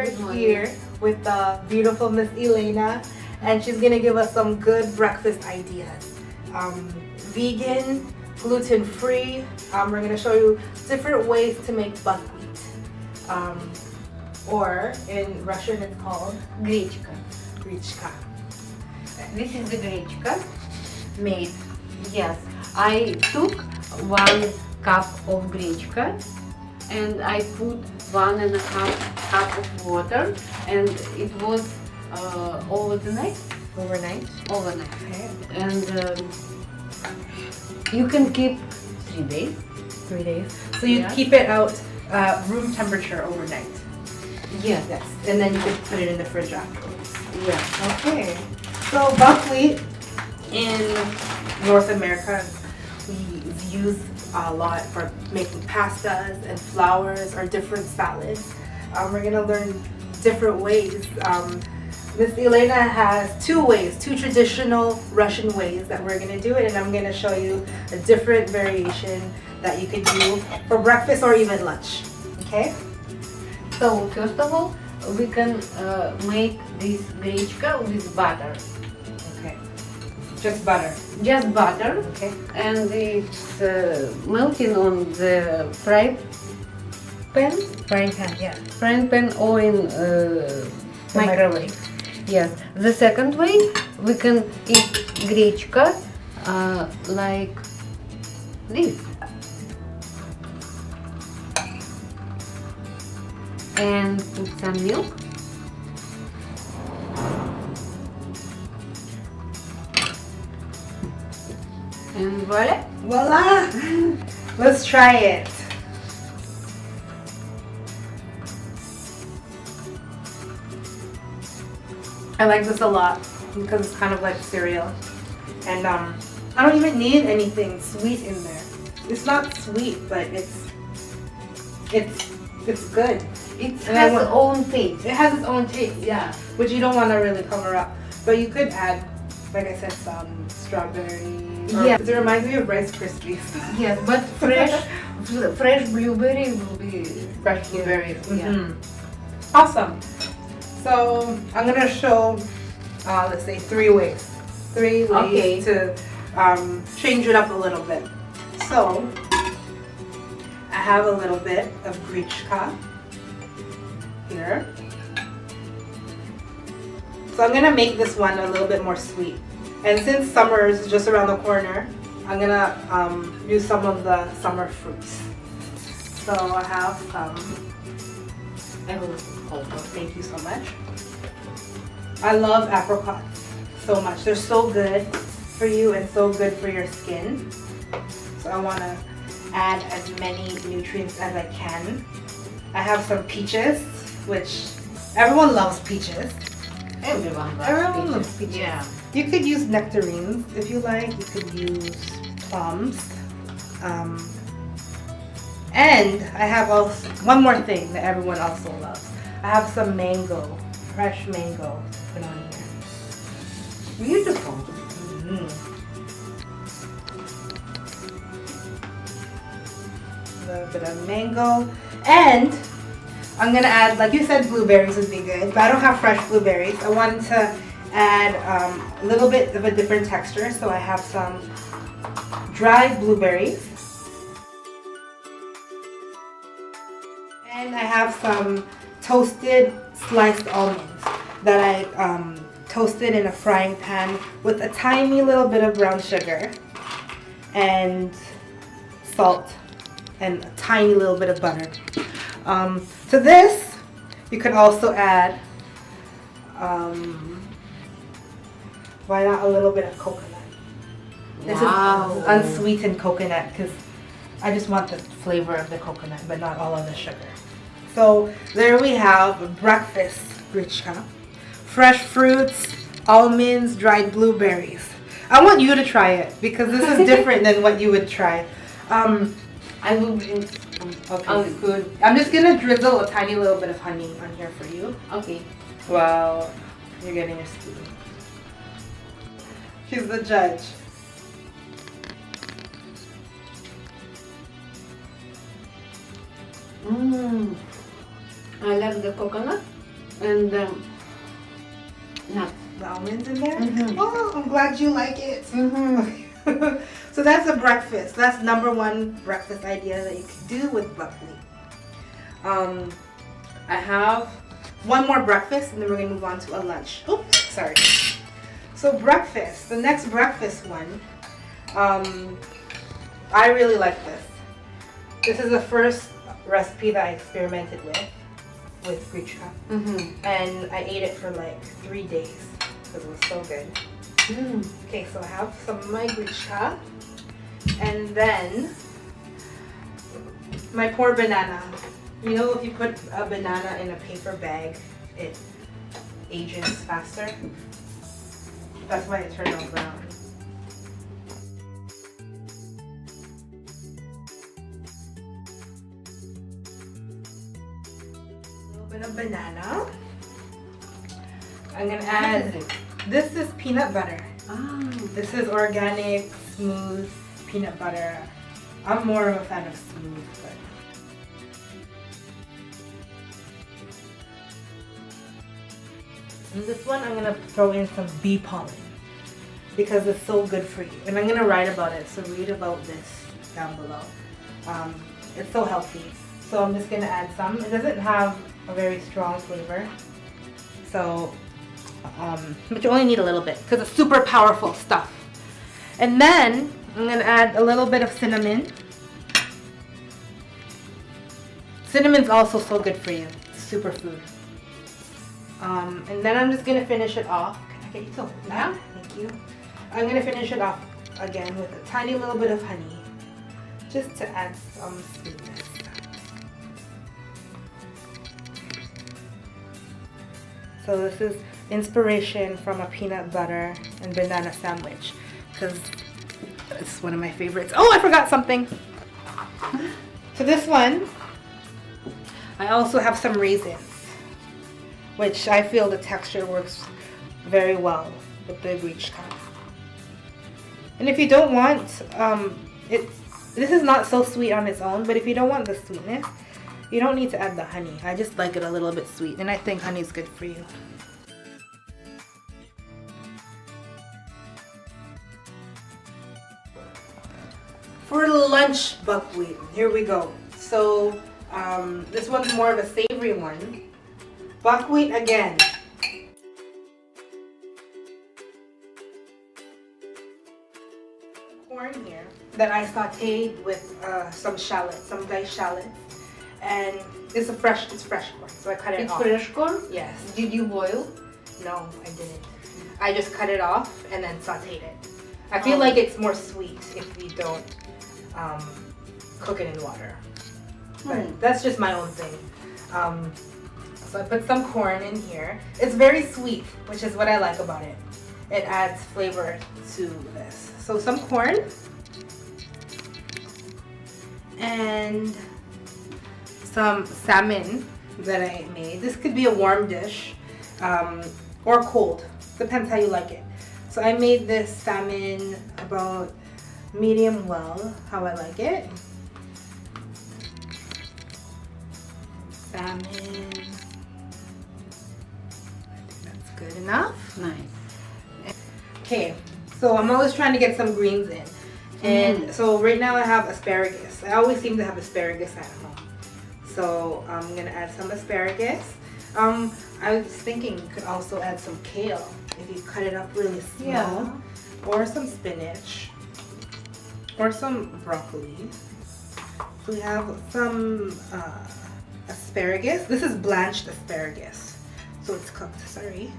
We're here with the beautiful Miss Elena, and she's gonna give us some good breakfast ideas. Vegan, gluten-free. We're gonna show you different ways to make buckwheat, or in Russian it's called Гречка. grichka. This is the гречка made. Yes, I took 1 cup of гречка and I put 1.5 cup of water, and it was overnight. Overnight. Okay. And you can keep 3 days. 3 days. So you keep it out room temperature overnight. Yes. Yes. And then you can put it in the fridge afterwards. Yeah. Okay. So buckwheat in North America, we use a lot for making pastas and flours or different salads. We're gonna learn different ways. Miss Elena has 2 ways, 2 traditional Russian ways that we're gonna do it, and I'm gonna show you a different variation that you can do for breakfast or even lunch. Okay? So first of all, we can make this гречка with butter. Okay. Just butter. Just butter. Okay. And it's melting on the frying pan. Frying pan, yeah. Frying pan or in microwave. Yes. The second way, we can eat гречка like this. And put some milk. And voila! Voila! Let's try it. I like this a lot because it's kind of like cereal, and I don't even need anything sweet in there. It's not sweet, but it's good. It has its own taste. It has its own taste, yeah, which you don't want to really cover up. But you could add, like I said, some strawberry. Yeah. It reminds me of Rice Krispies. Yes, but fresh blueberry will be Fresh blueberries. Yeah. Mm-hmm. Awesome. So I'm gonna show, let's say 3 ways. 3 ways to change it up a little bit. So I have a little bit of grichka here. So I'm gonna make this one a little bit more sweet. And since summer is just around the corner, I'm gonna use some of the summer fruits. So I have thank you so much. I love apricots so much. They're so good for you and so good for your skin. So I want to add as many nutrients as I can. I have some peaches, which everyone loves peaches. Everyone loves peaches. Yeah. You could use nectarines if you like. You could use plums. And I have also one more thing that everyone also loves. I have some mango, fresh mango to put on here. Beautiful. Mm-hmm. A little bit of mango. And I'm gonna add, like you said, blueberries would be good, but I don't have fresh blueberries. I wanted to add a little bit of a different texture, so I have some dried blueberries. And I have some toasted sliced almonds that I toasted in a frying pan with a tiny little bit of brown sugar and salt and a tiny little bit of butter. To this, you could also add, why not a little bit of coconut? This is unsweetened coconut because I just want the flavor of the coconut, but not all of the sugar. So there we have breakfast grichka. Fresh fruits, almonds, dried blueberries. I want you to try it because this is different than what you would try. I will bring Okay, good. I'm just gonna drizzle a tiny little bit of honey on here for you. Okay. Well, you're getting your spoon. She's the judge. I like the coconut. and nuts. The almonds in there? Mhm. Oh, I'm glad you like it. Mm-hmm. So that's a breakfast. That's #1 breakfast idea that you can do with buckwheat. I have one more breakfast and then we're gonna move on to a lunch. Oops, sorry. So breakfast, the next breakfast one, I really like this. This is the first recipe that I experimented with grichka. Mm-hmm. And I ate it for like 3 days because it was so good. Mm. Okay, so I have some of my grichka. And then my poor banana. You know, if you put a banana in a paper bag, it ages faster. That's why it turned all brown. A little bit of banana. I'm gonna add, this is peanut butter. Ah. This is organic, smooth peanut butter. I'm more of a fan of smooth, but in this one I'm gonna throw in some bee pollen because it's so good for you. And I'm gonna write about it, so read about this down below. It's so healthy. So I'm just gonna add some. It doesn't have a very strong flavor. So, but you only need a little bit because it's super powerful stuff. And then I'm gonna add a little bit of cinnamon. Cinnamon's also so good for you. It's superfood. And then I'm just gonna finish it off. Can I get you some? Yeah. Thank you. I'm gonna finish it off again with a tiny little bit of honey, just to add some sweetness. So this is inspiration from a peanut butter and banana sandwich, because it's one of my favorites. Oh, I forgot something. So this one, I also have some raisins, which I feel the texture works very well with the grichka. And if you don't want, this is not so sweet on its own, but if you don't want the sweetness, you don't need to add the honey. I just like it a little bit sweet, and I think honey is good for you. For lunch buckwheat, here we go. So this one's more of a savory one. Buckwheat again. Corn here that I sauteed with some shallots, some diced shallots, and it's fresh corn, so I cut it off. It's fresh corn? Yes. Did you boil? No, I didn't. I just cut it off and then sauteed it. I feel like it's more sweet if you don't cook it in water. But that's just my own thing. So I put some corn in here. It's very sweet, which is what I like about it. It adds flavor to this. So some corn and some salmon that I made. This could be a warm dish or cold, depends how you like it. So I made this salmon about medium well, how I like it. Salmon. I think that's good enough. Nice. Okay, so I'm always trying to get some greens in. And so right now I have asparagus. I always seem to have asparagus at home. So I'm gonna add some asparagus. I was thinking you could also add some kale if you cut it up really small. Yeah. Or some spinach. Or some broccoli. So we have some asparagus. This is blanched asparagus. So it's cooked, sorry.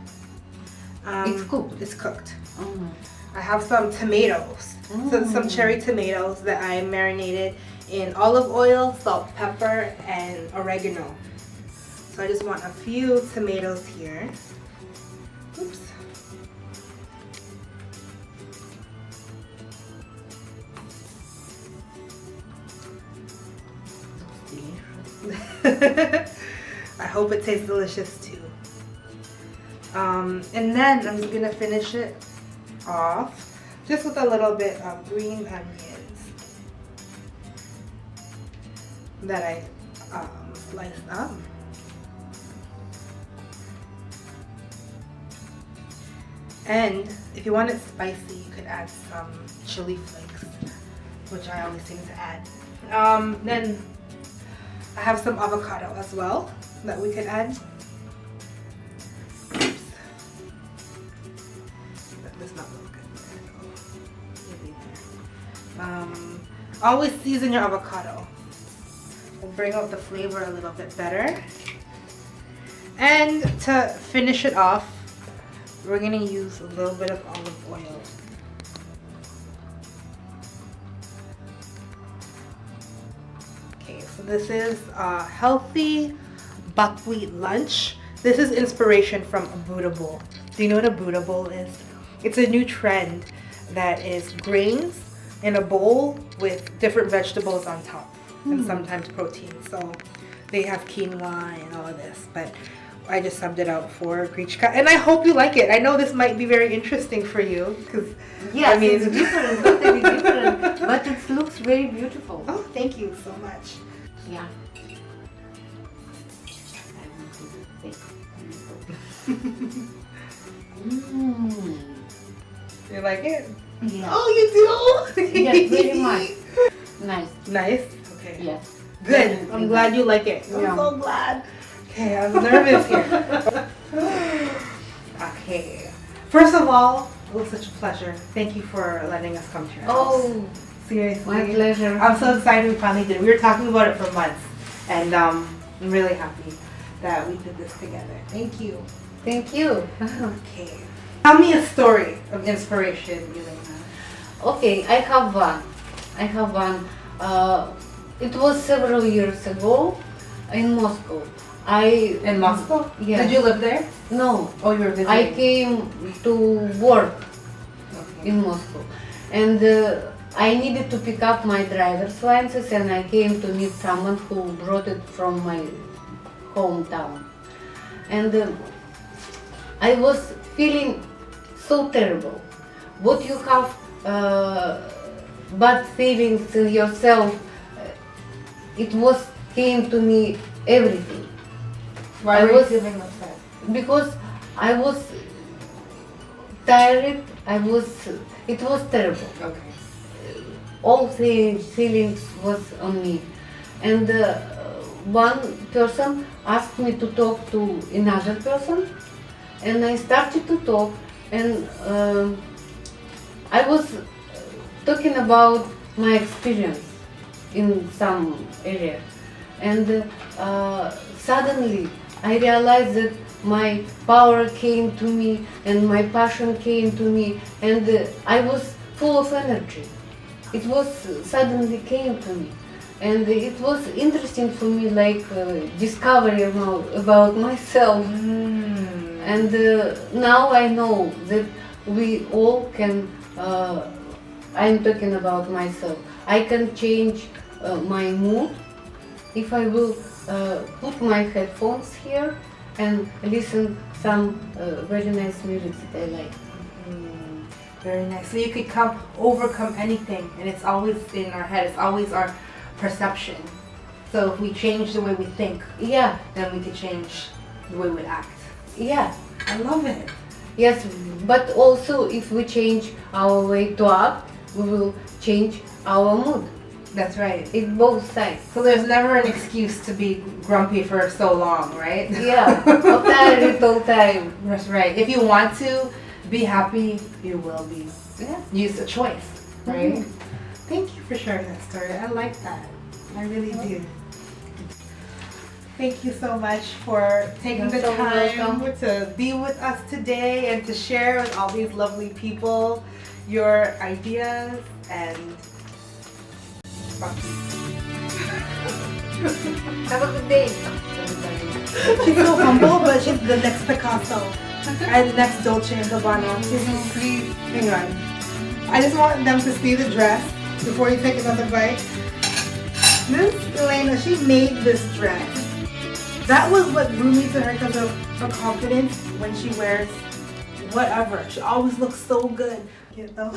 It's cooked? It's cooked. Oh. I have some tomatoes. So some cherry tomatoes that I marinated in olive oil, salt, pepper, and oregano. So I just want a few tomatoes here. Oops. I hope it tastes delicious too. And then I'm just gonna finish it off just with a little bit of green onions that I sliced up. And if you want it spicy, you could add some chili flakes, which I always seem to add. Then I have some avocado as well that we could add. Oops. That does not look good. Always season your avocado. Will bring out the flavor a little bit better. And to finish it off, we're gonna use a little bit of olive oil. Okay, so this is a healthy buckwheat lunch. This is inspiration from a Buddha bowl. Do you know what a Buddha bowl is? It's a new trend that is grains in a bowl with different vegetables on top and sometimes protein. So they have quinoa and all of this, but I just subbed it out for Grichka, and I hope you like it. I know this might be very interesting for you, because yes, I mean, it's different, totally different, but it looks very beautiful. Oh, thank you so much. Yeah. You like it? Yeah. Oh, you do? Yes, very much. Nice. Nice? Okay. Yes. Good. I'm glad you like it. I'm so glad. Okay, I'm nervous here. Okay. First of all, it was such a pleasure. Thank you for letting us come to your house. Oh, seriously. my pleasure. I'm so excited we finally did it. We were talking about it for months, and I'm really happy that we did this together. Thank you. Thank you. Okay. Tell me a story of inspiration, Elena. Okay, I have one. It was several years ago in Moscow. In Moscow? Yeah. Did you live there? No. Oh, you were visiting. I came to work Okay. in Moscow, and I needed to pick up my driver's license, and I came to meet someone who brought it from my hometown. And I was feeling so terrible. What you have bad feelings in yourself, it was came to me everything. Why were you feeling upset? Because I was tired. It was terrible. Okay. All the feelings was on me, and one person asked me to talk to another person, and I started to talk, and I was talking about my experience in some area, and suddenly I realized that my power came to me and my passion came to me, and I was full of energy. It was suddenly came to me, and it was interesting for me, like discovery about myself. And now I know that we all can. I'm talking about myself. I can change my mood if I will put my headphones here and listen some very nice music that I like. Very nice. So you could overcome anything, and it's always in our head. It's always our perception. So if we change the way we think, Yeah, then we could change the way we act. yeah, I love it. yes. But also, if we change our way to act, we will change our mood. That's right. It's both sides. So there's never an excuse to be grumpy for so long, right? Yeah, all time. That's right. If you want to be happy, you will be. Yeah. Use a choice, right? Mhm. Thank you for sharing that story. I like that. I really do. Thank you so much for taking the You're so time welcome. to be with us today and to share with all these lovely people your ideas and Have a good day. she's so humble, but she's the next Picasso and next Dolce & Gabbana. Please, hang on. I just want them to see the dress before you take another bite. This Elena, she made this dress. That was what drew me to her, because of her confidence when she wears whatever. She always looks so good. You know?